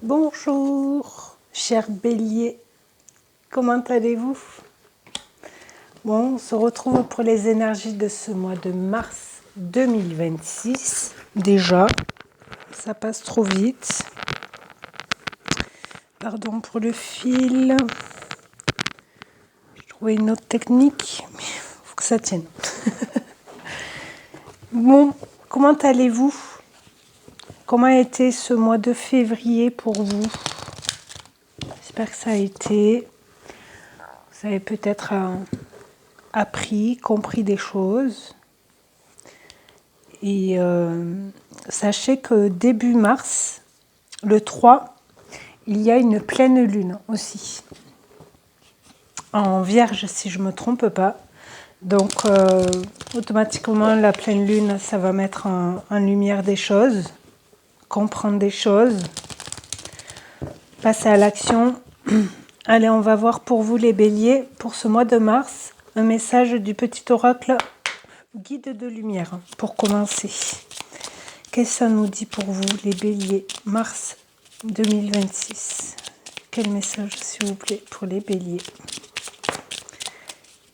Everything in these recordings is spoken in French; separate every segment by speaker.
Speaker 1: Bonjour, cher bélier, comment allez-vous? Bon, on se retrouve pour les énergies de ce mois de mars 2026. Déjà, ça passe trop vite. Pardon pour le fil. J'ai trouvé une autre technique, mais il faut que ça tienne. Bon, comment allez-vous? Comment a été ce mois de février pour vous? J'espère que ça a été. Vous avez peut-être appris, compris des choses. Et sachez que début mars, le 3, il y a une pleine lune aussi. En Vierge, si je ne me trompe pas. Donc, automatiquement, la pleine lune, ça va mettre en lumière des choses, comprendre des choses, passer à l'action. Allez, on va voir pour vous les béliers, pour ce mois de mars, un message du petit oracle guide de lumière, pour commencer. Qu'est-ce que ça nous dit pour vous, les béliers, mars 2026? Quel message, s'il vous plaît, pour les béliers?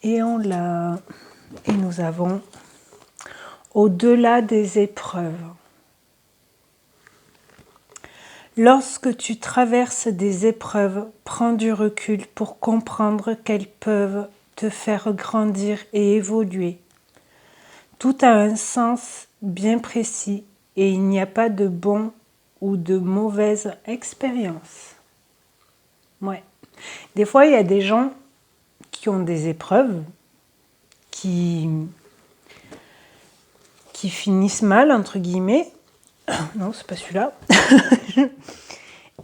Speaker 1: Et on l'a. Et nous avons au-delà des épreuves. Lorsque tu traverses des épreuves, prends du recul pour comprendre qu'elles peuvent te faire grandir et évoluer. Tout a un sens bien précis et il n'y a pas de bon ou de mauvaise expérience. Ouais. Des fois, il y a des gens qui ont des épreuves, qui finissent mal, entre guillemets. Non, c'est pas celui-là.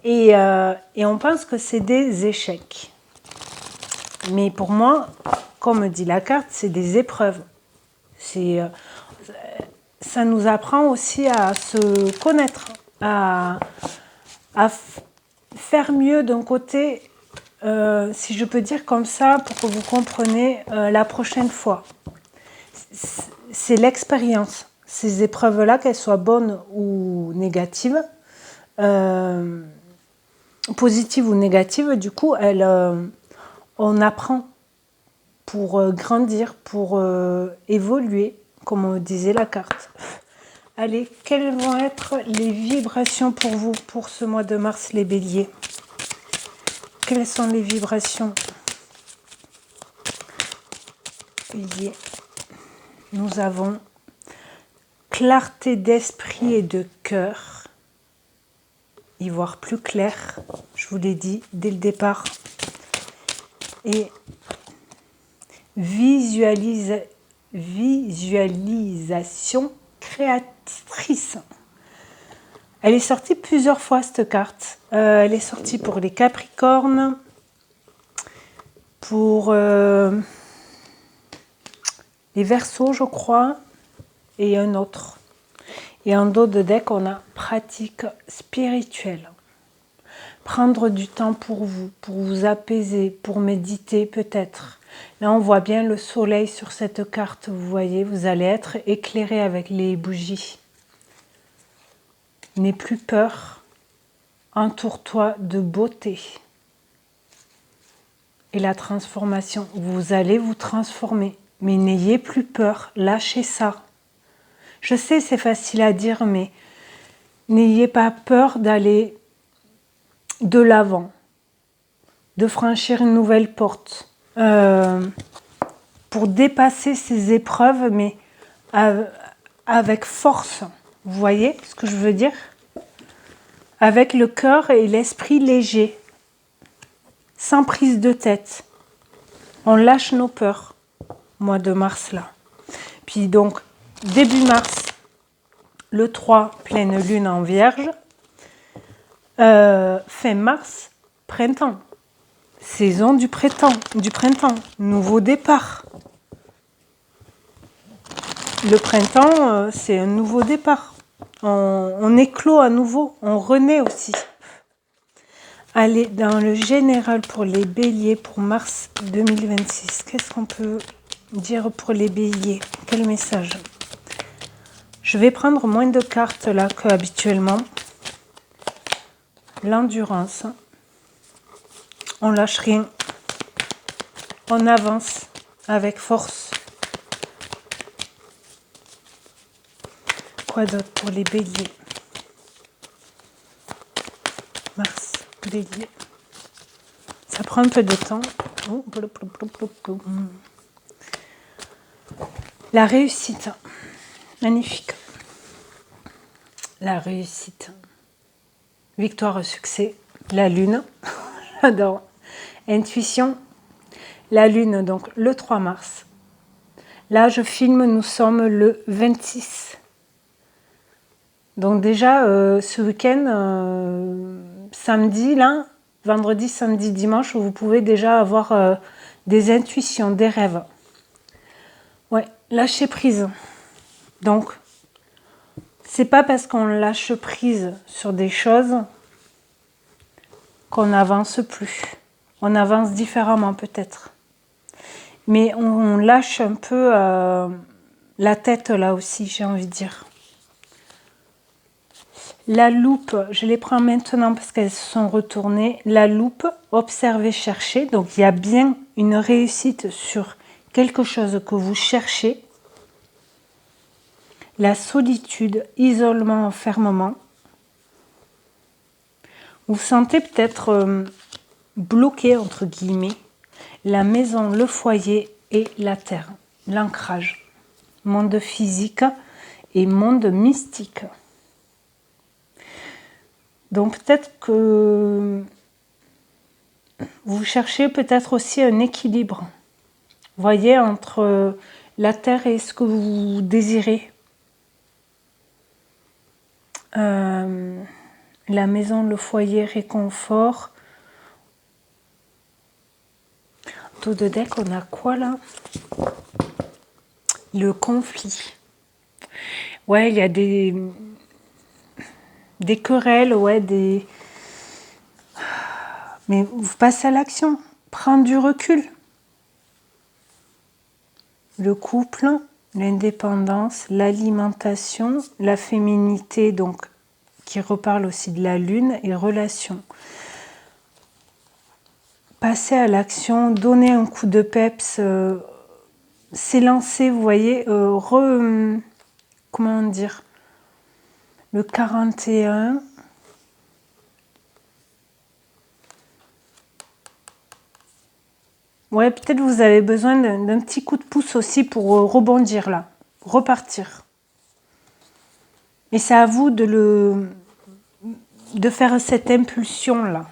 Speaker 1: et on pense que c'est des échecs. Mais pour moi, comme dit la carte, c'est des épreuves. Ça nous apprend aussi à se connaître, à faire mieux d'un côté, si je peux dire comme ça, pour que vous compreniez la prochaine fois. C'est l'expérience. Ces épreuves-là, qu'elles soient bonnes ou négatives, positives ou négatives, du coup, on apprend pour grandir, pour évoluer, comme disait la carte. Allez, quelles vont être les vibrations pour vous pour ce mois de mars, les béliers? Quelles sont les vibrations? Bélier. Nous avons clarté d'esprit et de cœur. Y voir plus clair, je vous l'ai dit dès le départ. Et visualisation créatrice. Elle est sortie plusieurs fois, cette carte. Elle est sortie pour les Capricornes, pour les Verseaux, je crois, et un autre. Et en dos de deck, on a pratique spirituelle. Prendre du temps pour vous apaiser, pour méditer peut-être. Là, on voit bien le soleil sur cette carte, vous voyez, vous allez être éclairé avec les bougies. N'aie plus peur, entoure-toi de beauté. Et la transformation, vous allez vous transformer, mais n'ayez plus peur, lâchez ça. Je sais, c'est facile à dire, mais n'ayez pas peur d'aller de l'avant, de franchir une nouvelle porte, pour dépasser ces épreuves, mais avec force. Vous voyez ce que je veux dire? Avec le cœur et l'esprit léger, sans prise de tête. On lâche nos peurs, mois de mars là. Puis donc, début mars, le 3, pleine lune en Vierge. Fin mars, printemps. Saison du printemps, nouveau départ. Le printemps, c'est un nouveau départ. On éclot à nouveau, on renaît aussi. Allez, dans le général pour les béliers pour mars 2026, qu'est-ce qu'on peut dire pour les béliers? Quel message? Je vais prendre moins de cartes là qu'habituellement. l'endurance. On lâche rien. On avance avec force. Quoi d'autre pour les béliers? Mars, bélier. Ça prend un peu de temps. Oh, la réussite. Magnifique. La réussite. Victoire, succès. La lune. J'adore. Intuition. La lune, donc le 3 mars. Là, je filme, nous sommes le 26. Donc déjà, ce week-end, samedi, là, vendredi, samedi, dimanche, vous pouvez déjà avoir des intuitions, des rêves. Ouais, lâcher prise. Donc, c'est pas parce qu'on lâche prise sur des choses qu'on n'avance plus. On avance différemment peut-être. Mais on lâche un peu la tête là aussi, j'ai envie de dire. La loupe, je les prends maintenant parce qu'elles se sont retournées. La loupe, observer, chercher. Donc il y a bien une réussite sur quelque chose que vous cherchez. La solitude, isolement, enfermement. Vous sentez peut-être bloqué, entre guillemets, la maison, le foyer et la terre, l'ancrage. Monde physique et monde mystique. Donc peut-être que vous cherchez peut-être aussi un équilibre. Vous voyez, entre la terre et ce que vous désirez. La maison, le foyer, réconfort. Tout de deck, on a quoi là? Le conflit. Ouais, il y a des querelles, ouais, mais vous passez à l'action. Prendre du recul. Le couple, l'indépendance, l'alimentation, la féminité, donc qui reparle aussi de la lune, et relations. Passer à l'action, donner un coup de peps, s'élancer, vous voyez, comment dire, le 41. Ouais, peut-être vous avez besoin d'un petit coup de pouce aussi pour rebondir là, repartir. Mais c'est à vous de faire cette impulsion là.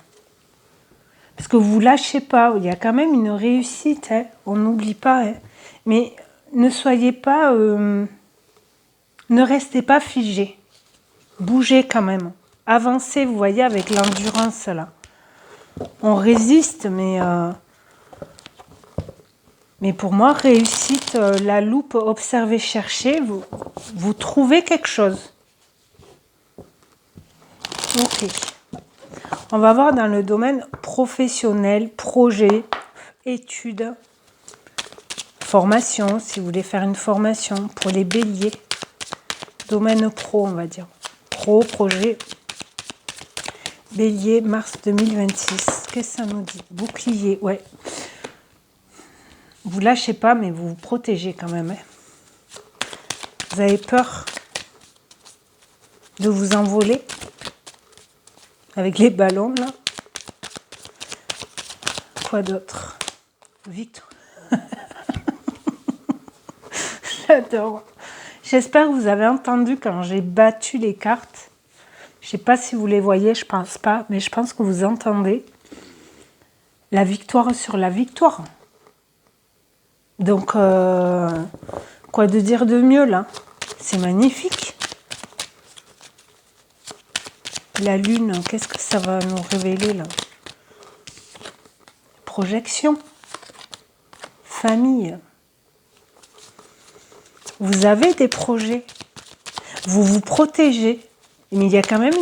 Speaker 1: Parce que vous lâchez pas, il y a quand même une réussite, hein, on n'oublie pas. Hein. Mais ne soyez pas, ne restez pas figé. Bougez quand même. Avancez, vous voyez, avec l'endurance là. On résiste, mais pour moi, réussite, la loupe, observer, chercher, vous trouvez quelque chose. Ok. On va voir dans le domaine professionnel, projet, études, formation, si vous voulez faire une formation pour les béliers. Domaine pro, on va dire. Pro, projet, bélier, mars 2026. Qu'est-ce que ça nous dit? Bouclier, ouais. Vous lâchez pas, mais vous vous protégez quand même. Hein. Vous avez peur de vous envoler avec les ballons, là. Quoi d'autre? Victoire. J'adore. J'espère que vous avez entendu quand j'ai battu les cartes. Je ne sais pas si vous les voyez, je pense pas, mais je pense que vous entendez. La victoire sur la victoire. Donc, quoi de dire de mieux là? C'est magnifique. La lune, qu'est-ce que ça va nous révéler là? Projection. Famille. Vous avez des projets. Vous vous protégez. Mais il y a quand même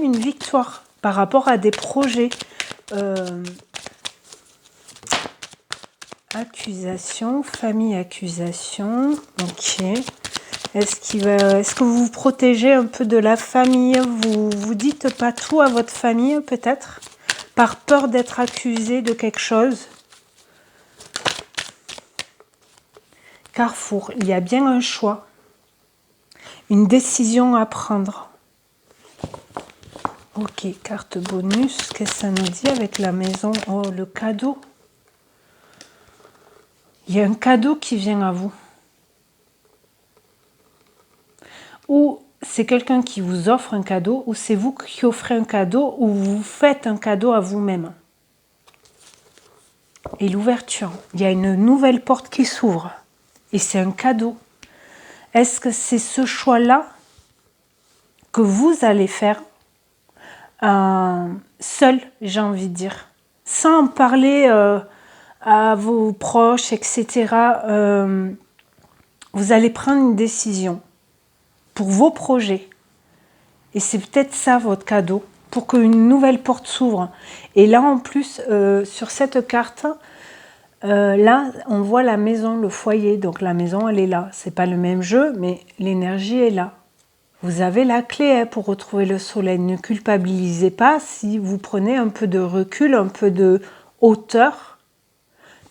Speaker 1: une victoire par rapport à des projets. Accusation, famille, accusation. Ok. Est-ce que vous vous protégez un peu de la famille? Vous dites pas tout à votre famille, peut-être? Par peur d'être accusé de quelque chose? Carrefour, il y a bien un choix. Une décision à prendre. Ok, carte bonus. Qu'est-ce que ça nous dit avec la maison? Oh, le cadeau. Il y a un cadeau qui vient à vous. Ou c'est quelqu'un qui vous offre un cadeau, ou c'est vous qui offrez un cadeau, ou vous faites un cadeau à vous-même. Et l'ouverture, il y a une nouvelle porte qui s'ouvre. Et c'est un cadeau. Est-ce que c'est ce choix-là que vous allez faire seul, j'ai envie de dire, sans en parler à vos proches, etc. Vous allez prendre une décision pour vos projets. Et c'est peut-être ça votre cadeau, pour qu'une nouvelle porte s'ouvre. Et là, en plus, sur cette carte, là, on voit la maison, le foyer. Donc la maison, elle est là. C'est pas le même jeu, mais l'énergie est là. Vous avez la clé pour retrouver le soleil. Ne culpabilisez pas si vous prenez un peu de recul, un peu de hauteur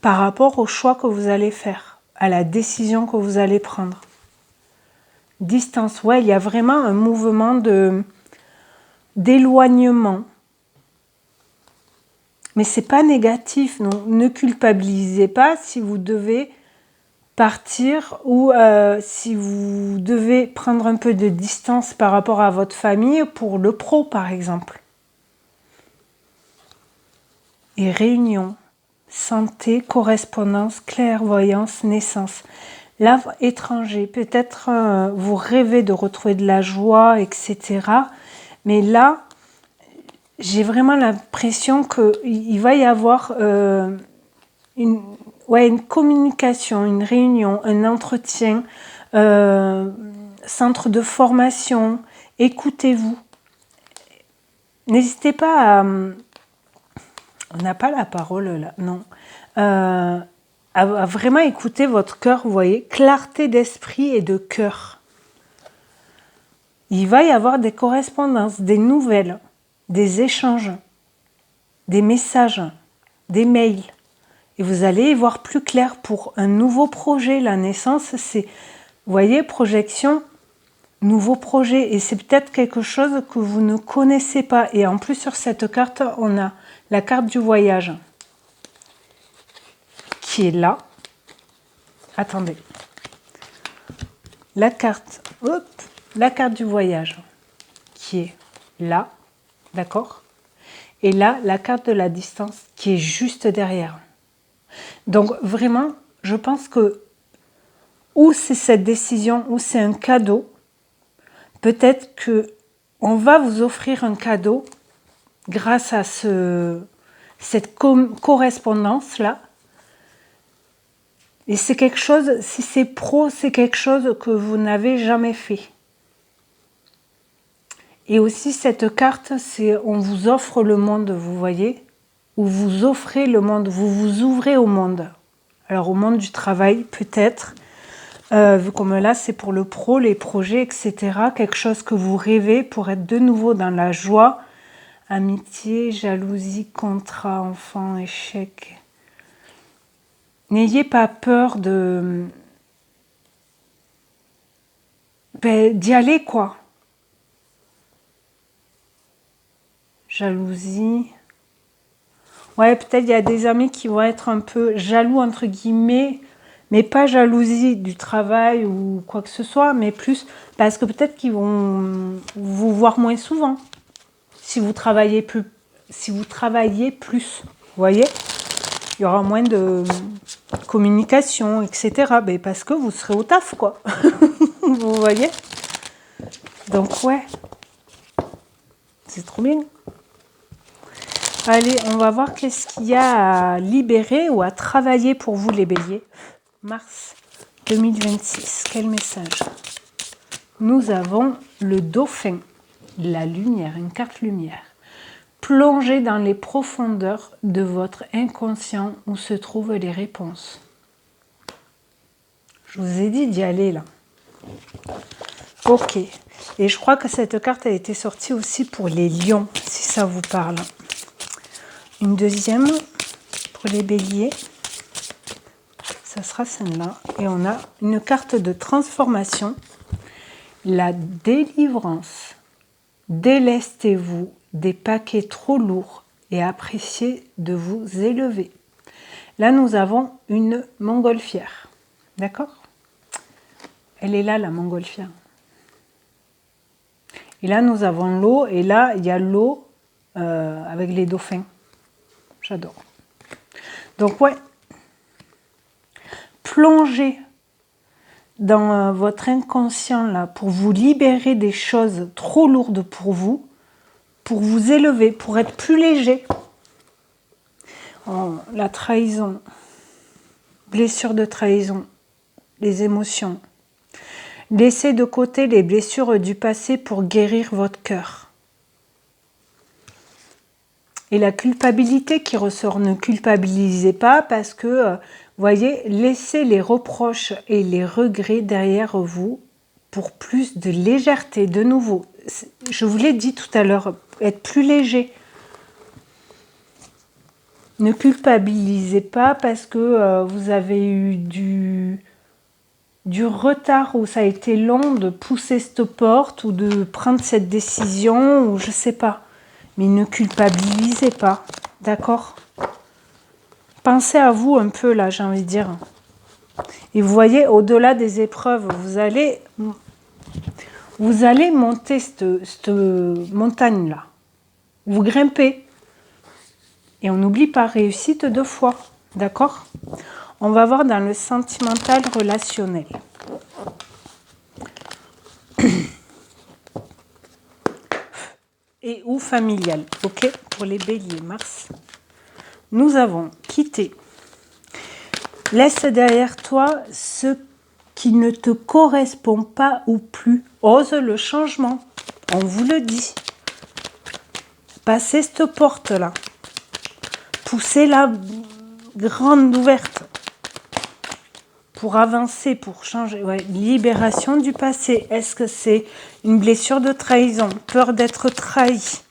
Speaker 1: par rapport au choix que vous allez faire, à la décision que vous allez prendre. Distance, ouais, il y a vraiment un mouvement d'éloignement. Mais c'est pas négatif, non. Ne culpabilisez pas si vous devez partir ou si vous devez prendre un peu de distance par rapport à votre famille pour le pro, par exemple. Et réunion, santé, correspondance, clairvoyance, naissance. Là, étranger, peut-être vous rêvez de retrouver de la joie, etc. Mais là, j'ai vraiment l'impression qu'il va y avoir une communication, une réunion, un entretien, centre de formation. Écoutez-vous. N'hésitez pas à... On n'a pas la parole là, non. À vraiment écouter votre cœur, vous voyez, clarté d'esprit et de cœur. Il va y avoir des correspondances, des nouvelles, des échanges, des messages, des mails. Et vous allez y voir plus clair pour un nouveau projet. La naissance, c'est, vous voyez, projection, nouveau projet. Et c'est peut-être quelque chose que vous ne connaissez pas. Et en plus, sur cette carte, on a la carte du voyage qui est là. Attendez. La carte du voyage qui est là, d'accord? Et là, la carte de la distance qui est juste derrière. Donc vraiment, je pense que ou c'est cette décision, ou c'est un cadeau. Peut-être que on va vous offrir un cadeau grâce à cette correspondance-là. Et c'est quelque chose, si c'est pro, c'est quelque chose que vous n'avez jamais fait. Et aussi cette carte, c'est on vous offre le monde, vous voyez, ou vous offrez le monde, vous vous ouvrez au monde. Alors au monde du travail, peut-être, vu comme là c'est pour le pro, les projets, etc. Quelque chose que vous rêvez pour être de nouveau dans la joie, amitié, jalousie, contrat, enfant, échec. N'ayez pas peur d'y aller, quoi. Jalousie. Ouais, peut-être il y a des amis qui vont être un peu jaloux, entre guillemets, mais pas jalousie du travail ou quoi que ce soit, mais plus parce que peut-être qu'ils vont vous voir moins souvent si vous travaillez plus. Vous voyez, il y aura moins de communication, etc. Mais parce que vous serez au taf, quoi. Vous voyez. Donc ouais, c'est trop bien. Allez, on va voir qu'est-ce qu'il y a à libérer ou à travailler pour vous, les béliers. Mars 2026, quel message? Nous avons le dauphin, la lumière, une carte lumière. Plongez dans les profondeurs de votre inconscient où se trouvent les réponses. Je vous ai dit d'y aller là. Ok. Et je crois que cette carte a été sortie aussi pour les lions, si ça vous parle. Une deuxième pour les béliers. Ça sera celle-là. Et on a une carte de transformation. La délivrance. Délestez-vous des paquets trop lourds et appréciez de vous élever. Là, nous avons une montgolfière. D'accord? Elle est là, la montgolfière. Et là, nous avons l'eau. Et là, il y a l'eau avec les dauphins. J'adore. Donc, ouais. Plongez dans votre inconscient là pour vous libérer des choses trop lourdes pour vous élever, pour être plus léger. Oh, la trahison, blessure de trahison, les émotions. Laissez de côté les blessures du passé pour guérir votre cœur. Et la culpabilité qui ressort, ne culpabilisez pas parce que, voyez, laissez les reproches et les regrets derrière vous pour plus de légèreté. De nouveau, je vous l'ai dit tout à l'heure, être plus léger. Ne culpabilisez pas parce que vous avez eu du retard ou ça a été long de pousser cette porte ou de prendre cette décision ou je sais pas. Mais ne culpabilisez pas, d'accord? Pensez à vous un peu là, j'ai envie de dire. Et vous voyez, au-delà des épreuves, vous allez monter cette montagne-là. Vous grimpez. Et on n'oublie pas, réussite 2 fois, d'accord? On va voir dans le sentimental relationnel. Et ou familial, ok? Pour les béliers, Mars. Nous avons quitté. Laisse derrière toi ce qui ne te correspond pas ou plus. Ose le changement. On vous le dit. Passez cette porte-là. Poussez-la grande ouverte. Pour avancer, pour changer. Ouais, libération du passé. Est-ce que c'est une blessure de trahison? Peur d'être trahi?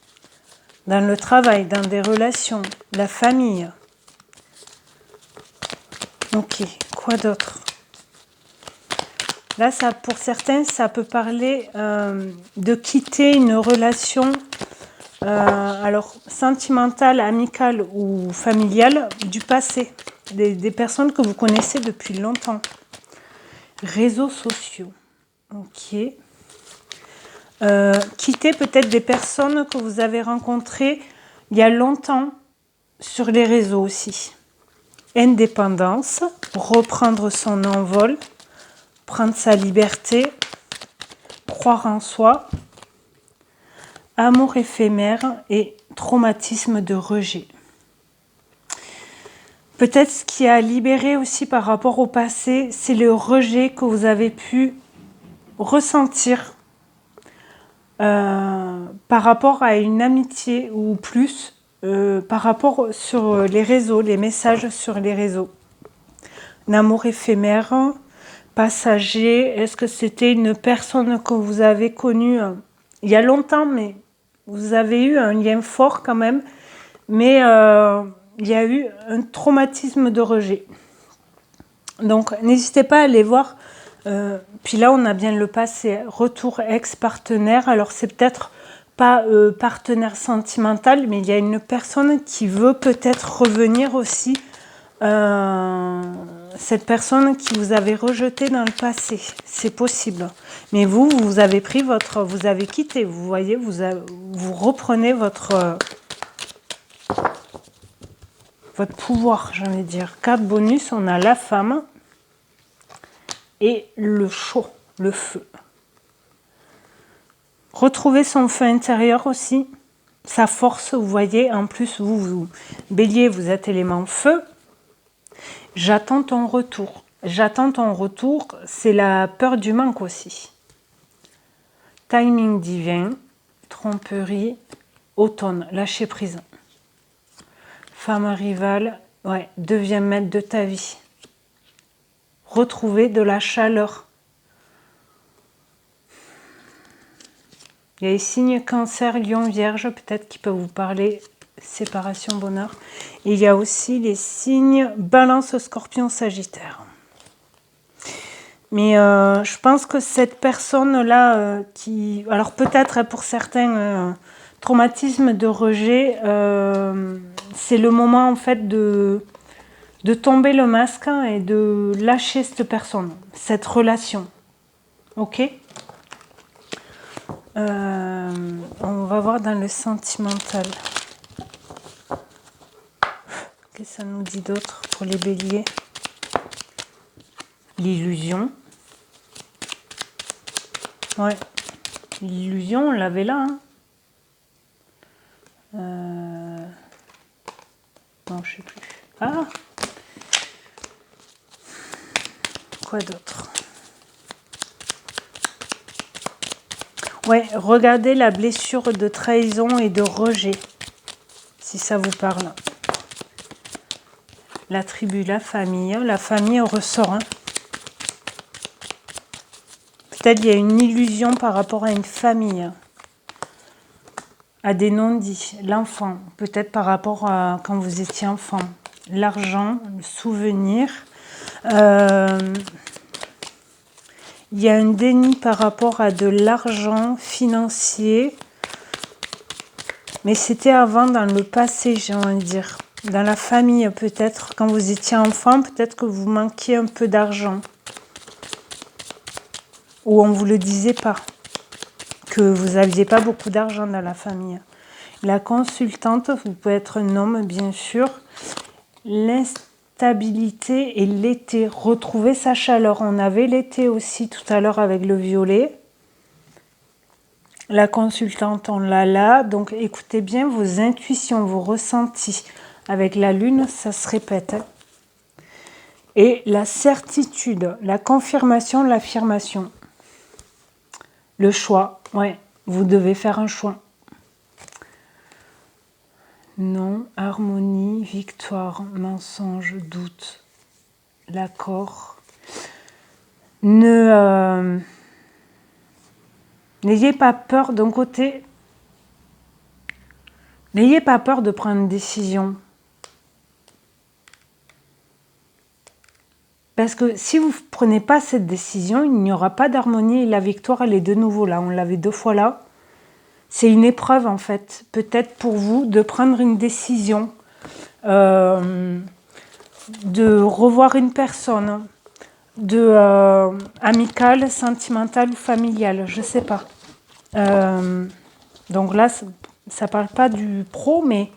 Speaker 1: Dans le travail, dans des relations, la famille. Ok, quoi d'autre? Là, ça, pour certains, ça peut parler de quitter une relation, alors sentimentale, amicale ou familiale, du passé. Des personnes que vous connaissez depuis longtemps. Réseaux sociaux. Ok. Quitter peut-être des personnes que vous avez rencontrées il y a longtemps sur les réseaux aussi. Indépendance, reprendre son envol, prendre sa liberté, croire en soi, amour éphémère et traumatisme de rejet. Peut-être ce qui a libéré aussi par rapport au passé, c'est le rejet que vous avez pu ressentir par rapport à une amitié ou plus, par rapport sur les réseaux, les messages sur les réseaux. Un amour éphémère, passager, est-ce que c'était une personne que vous avez connue il y a longtemps, mais vous avez eu un lien fort quand même, mais il y a eu un traumatisme de rejet. Donc n'hésitez pas à aller voir. Puis là, on a bien le passé, retour ex-partenaire. Alors c'est peut-être pas partenaire sentimental, mais il y a une personne qui veut peut-être revenir aussi. Cette personne qui vous avait rejeté dans le passé, c'est possible. Mais vous avez pris vous avez quitté. Vous voyez, vous reprenez votre pouvoir, j'ai envie de dire. Carte bonus, on a la femme et le chaud, le feu. Retrouver son feu intérieur aussi, sa force, vous voyez. En plus, vous bélier, vous êtes élément feu. J'attends ton retour. J'attends ton retour, c'est la peur du manque aussi. Timing divin, tromperie, automne, lâcher prise. Femme rivale, ouais, deviens maître de ta vie. Retrouver de la chaleur. Il y a les signes Cancer, Lion, Vierge, peut-être qui peuvent vous parler séparation, bonheur. Et il y a aussi les signes Balance, Scorpion, Sagittaire. Mais je pense que cette personne-là, qui... Alors peut-être pour certains, traumatismes de rejet, c'est le moment en fait de tomber le masque hein, et de lâcher cette personne, cette relation. Ok, on va voir dans le sentimental. Qu'est-ce que ça nous dit d'autre pour les béliers? L'illusion. Ouais, l'illusion, on l'avait là. Hein. Non, je sais plus. Ah, quoi d'autre? Ouais, regardez la blessure de trahison et de rejet, si ça vous parle. La tribu, la famille ressort. Hein. Peut-être il y a une illusion par rapport à une famille, à des non-dits. L'enfant, peut-être par rapport à quand vous étiez enfant. L'argent, le souvenir. Il y a un déni par rapport à de l'argent financier. Mais c'était avant, dans le passé, j'ai envie de dire. Dans la famille, peut-être. Quand vous étiez enfant, peut-être que vous manquiez un peu d'argent. Ou on ne vous le disait pas. Que vous n'aviez pas beaucoup d'argent dans la famille. La consultante, vous pouvez être un homme, bien sûr. L'instabilité et l'été. Retrouver sa chaleur. On avait l'été aussi tout à l'heure avec le violet. La consultante, on l'a là. Donc, écoutez bien vos intuitions, vos ressentis. Avec la lune, ça se répète. Hein. Et la certitude, la confirmation, l'affirmation. Le choix, ouais. Vous devez faire un choix. Non, harmonie, victoire, mensonge, doute, l'accord. N'ayez pas peur d'un côté. N'ayez pas peur de prendre une décision. Parce que si vous ne prenez pas cette décision, il n'y aura pas d'harmonie et la victoire, elle est de nouveau là. On l'avait 2 fois là. C'est une épreuve en fait, peut-être pour vous, de prendre une décision, de revoir une personne, amicale, sentimentale ou familiale, je ne sais pas. Donc là, ça ne parle pas du pro, mais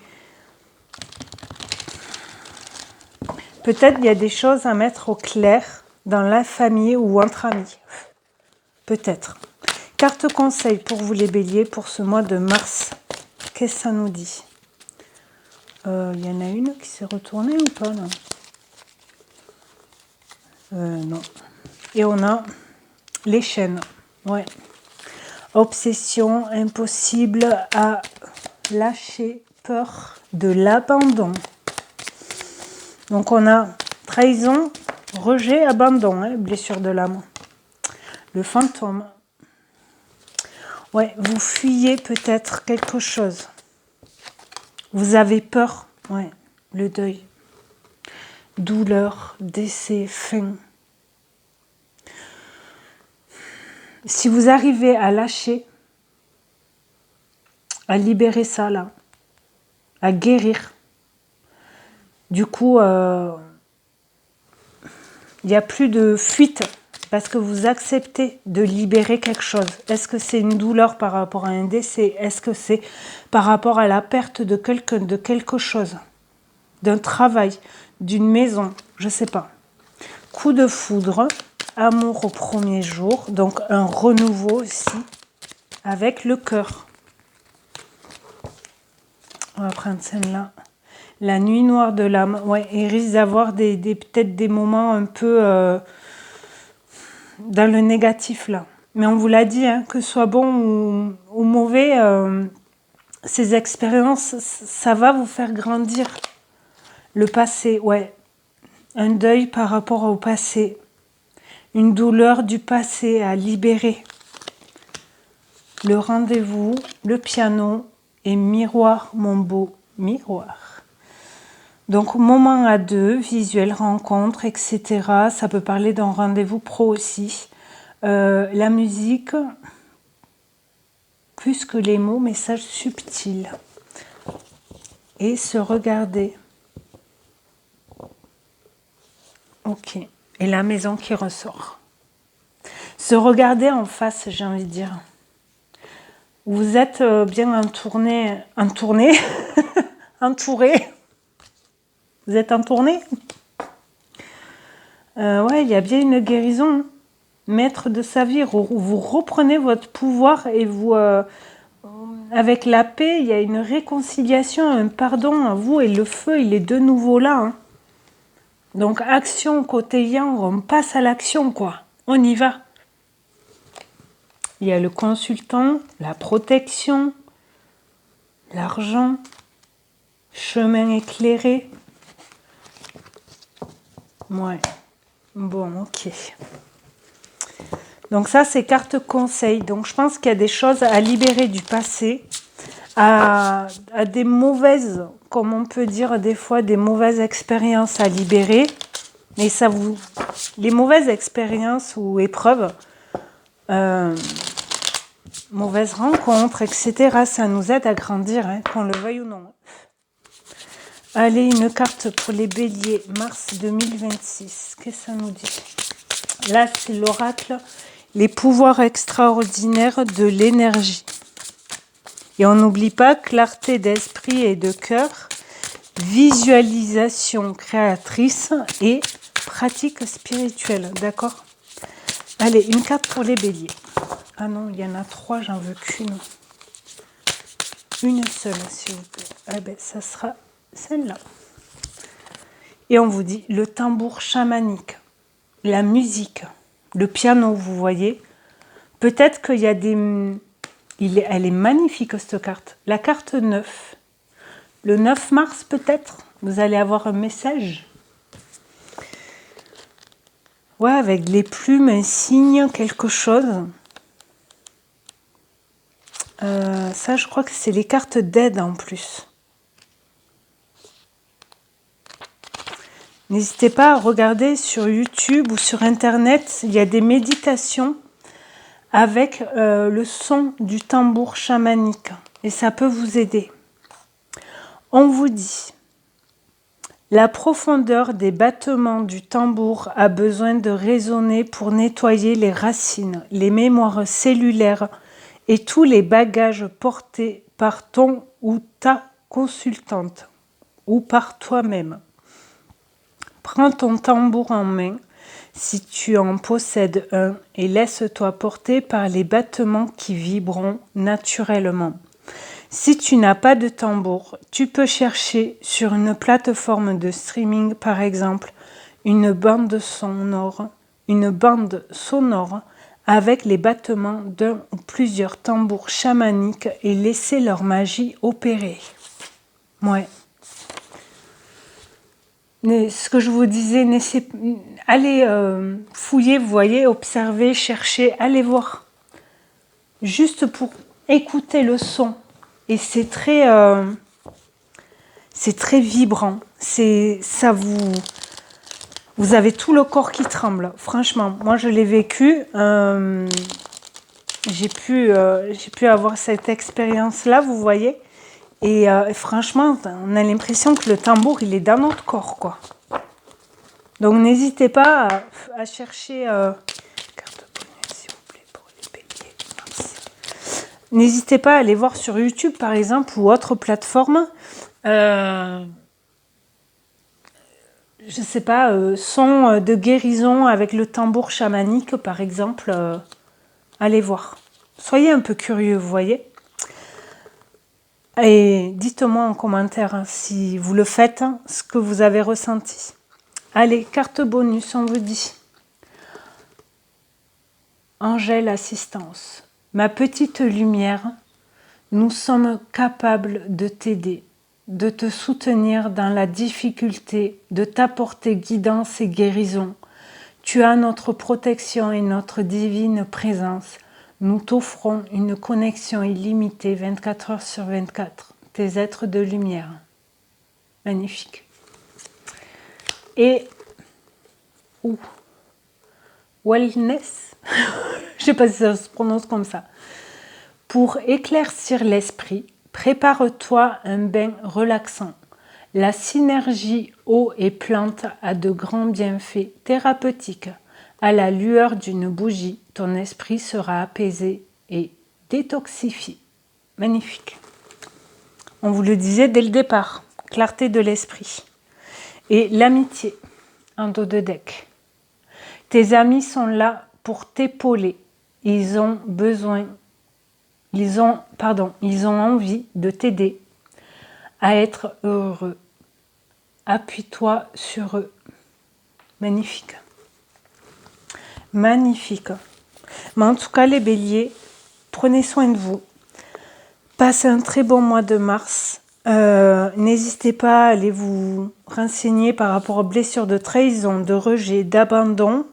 Speaker 1: peut-être il y a des choses à mettre au clair dans la famille ou entre amis. Peut-être. Carte conseil pour vous les béliers pour ce mois de mars. Qu'est-ce que ça nous dit? Il y en a une qui s'est retournée ou pas là? Non. Et on a les chaînes. Ouais. Obsession, impossible à lâcher, peur de l'abandon. Donc on a trahison, rejet, abandon, hein, blessure de l'âme. Le fantôme. Ouais, vous fuyez peut-être quelque chose. Vous avez peur. Ouais, le deuil. Douleur, décès, fin. Si vous arrivez à lâcher, à libérer ça là, à guérir, du coup, il n'y a plus de fuite parce que vous acceptez de libérer quelque chose. Est-ce que c'est une douleur par rapport à un décès? Est-ce que c'est par rapport à la perte de quelqu'un, de quelque chose? D'un travail, d'une maison, je ne sais pas. Coup de foudre, amour au premier jour, donc un renouveau aussi avec le cœur. On va prendre celle-là. La nuit noire de l'âme. Ouais, il risque d'avoir peut-être des moments un peu dans le négatif là. Mais on vous l'a dit, hein, que ce soit bon ou mauvais, ces expériences, ça va vous faire grandir. Le passé, ouais. Un deuil par rapport au passé. Une douleur du passé à libérer. le rendez-vous, le piano et miroir, mon beau miroir. Donc, moment à deux, visuel, rencontre, etc. Ça peut parler d'un rendez-vous pro aussi. La musique, plus que les mots, message subtil. Et se regarder. Ok. Et la maison qui ressort. Se regarder en face, j'ai envie de dire. Vous êtes bien entouré. Vous êtes entourné. Ouais, il y a bien une guérison. Maître de sa vie, vous reprenez votre pouvoir et vous, avec la paix, il y a une réconciliation, un pardon à vous et le feu, il est de nouveau là. Hein. Donc action côté yang, on passe à l'action quoi. On y va. Il y a le consultant, la protection, l'argent, chemin éclairé. Ouais. Bon, ok. Donc ça, c'est carte conseil. Donc je pense qu'il y a des choses à libérer du passé, à des mauvaises, comme on peut dire des fois, des mauvaises expériences à libérer. Mais ça vous... Les mauvaises expériences ou épreuves, mauvaises rencontres, etc., ça nous aide à grandir, hein, qu'on le veuille ou non. Allez, une carte pour les béliers, mars 2026. Qu'est-ce que ça nous dit? Là, c'est l'oracle, les pouvoirs extraordinaires de l'énergie. Et on n'oublie pas clarté d'esprit et de cœur, visualisation créatrice et pratique spirituelle. D'accord? Allez, une carte pour les béliers. Ah non, il y en a 3, j'en veux qu'une. Une seule, s'il vous plaît. Ah ben, ça sera celle-là. Et on vous dit le tambour chamanique, la musique, le piano, vous voyez. Peut-être qu'il y a des... Elle est magnifique, cette carte. La carte 9. Le 9 mars, peut-être, vous allez avoir un message. Ouais, avec les plumes, un signe, quelque chose. Ça, je crois que c'est les cartes d'aide en plus. N'hésitez pas à regarder sur YouTube ou sur Internet. Il y a des méditations avec le son du tambour chamanique. Et ça peut vous aider. On vous dit, la profondeur des battements du tambour a besoin de résonner pour nettoyer les racines, les mémoires cellulaires et tous les bagages portés par ton ou ta consultante ou par toi-même. Prends ton tambour en main si tu en possèdes un et laisse-toi porter par les battements qui vibreront naturellement. Si tu n'as pas de tambour, tu peux chercher sur une plateforme de streaming par exemple une bande sonore avec les battements d'un ou plusieurs tambours chamaniques et laisser leur magie opérer. Ouais. Mais ce que je vous disais, allez fouiller, vous voyez, observer, chercher, allez voir. Juste pour écouter le son. Et c'est très vibrant. Vous avez tout le corps qui tremble. Franchement, moi je l'ai vécu. J'ai pu avoir cette expérience-là, vous voyez. Et franchement, on a l'impression que le tambour, il est dans notre corps, quoi. Donc, n'hésitez pas à chercher... carte bonus, s'il vous plaît, pour les béliers. Merci. N'hésitez pas à aller voir sur YouTube, par exemple, ou autre plateforme. Je sais pas, son de guérison avec le tambour chamanique, par exemple. Allez voir. Soyez un peu curieux, vous voyez. Et dites-moi en commentaire hein, si vous le faites, hein, ce que vous avez ressenti. Allez, carte bonus, on vous dit. Angèle assistance. Ma petite lumière, nous sommes capables de t'aider, de te soutenir dans la difficulté, de t'apporter guidance et guérison. Tu as notre protection et notre divine présence. nous t'offrons une connexion illimitée 24 heures sur 24, tes êtres de lumière. Magnifique. Et wellness, je ne sais pas si ça se prononce comme ça. Pour éclaircir l'esprit, prépare-toi un bain relaxant. La synergie eau et plante a de grands bienfaits thérapeutiques. À la lueur d'une bougie, ton esprit sera apaisé et détoxifié. Magnifique. On vous le disait dès le départ, clarté de l'esprit. Et l'amitié, en dos de deck. Tes amis sont là pour t'épauler. Ils ont envie de t'aider à être heureux. Appuie-toi sur eux. Magnifique. Magnifique. Mais en tout cas, les béliers, prenez soin de vous. Passez un très bon mois de mars. N'hésitez pas à aller vous renseigner par rapport aux blessures de trahison, de rejet, d'abandon.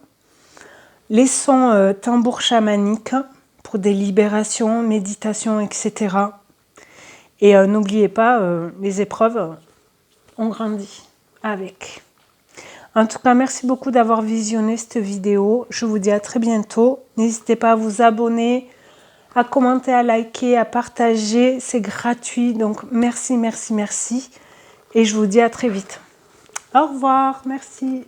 Speaker 1: Les sons tambours chamaniques pour des libérations, méditations, etc. Et n'oubliez pas, les épreuves, on grandit avec. En tout cas, merci beaucoup d'avoir visionné cette vidéo. Je vous dis à très bientôt. N'hésitez pas à vous abonner, à commenter, à liker, à partager. C'est gratuit. Donc, merci, merci, merci. Et je vous dis à très vite. Au revoir. Merci.